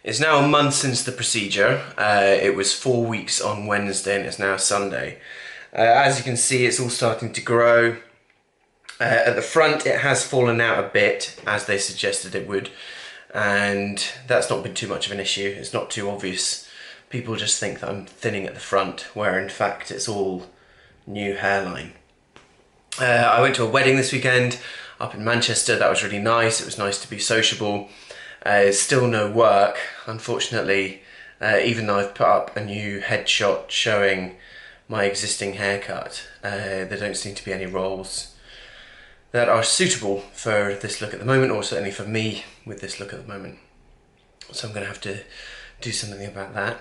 It's now a month since the procedure. It was 4 weeks on Wednesday and it's now Sunday. As you can see, it's all starting to grow. At the front it has fallen out a bit, as they suggested it would, and that's not been too much of an issue. It's not too obvious. People just think that I'm thinning at the front, where in fact it's all new hairline. I went to a wedding this weekend up in Manchester. That was really nice. It was nice to be sociable. It's still no work, unfortunately, even though I've put up a new headshot showing my existing haircut. There don't seem to be any roles that are suitable for this look at the moment, or certainly for me with this look at the moment. So I'm going to have to do something about that.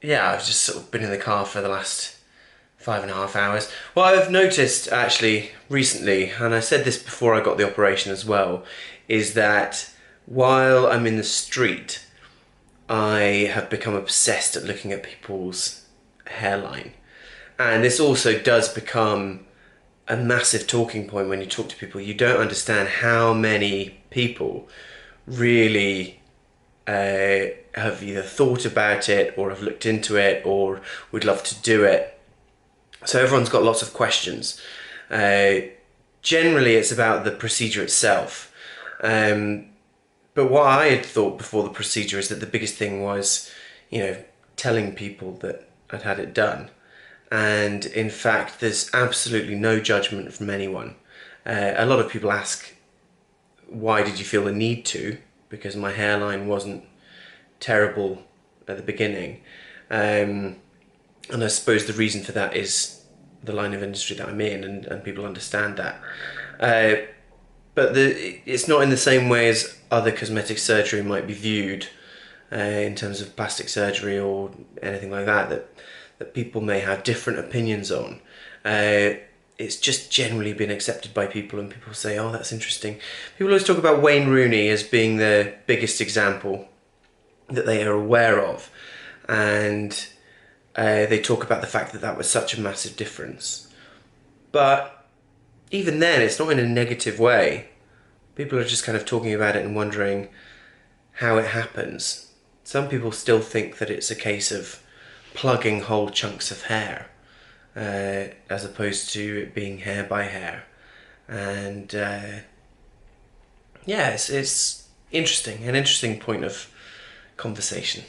Yeah, I've just sort of been in the car for the last 5.5 hours. What I've noticed actually recently, and I said this before I got the operation as well, is that while I'm in the street, I have become obsessed at looking at people's hairline. And this also does become a massive talking point when you talk to people. You don't understand how many people really have either thought about it or have looked into it or would love to do it. So everyone's got lots of questions. Generally it's about the procedure itself. But what I had thought before the procedure is that the biggest thing was, telling people that I'd had it done. And in fact, there's absolutely no judgment from anyone. A lot of people ask, why did you feel the need to? Because my hairline wasn't terrible at the beginning. And I suppose the reason for that is the line of industry that I'm in, and people understand that. But it's not in the same way as other cosmetic surgery might be viewed, in terms of plastic surgery or anything like that, that people may have different opinions on. It's just generally been accepted by people, and people say, oh, that's interesting. People always talk about Wayne Rooney as being the biggest example that they are aware of, and they talk about the fact that that was such a massive difference. But even then, it's not in a negative way. People are just kind of talking about it and wondering how it happens. Some people still think that it's a case of plugging whole chunks of hair, as opposed to it being hair by hair. And yeah, it's interesting, an interesting point of conversation.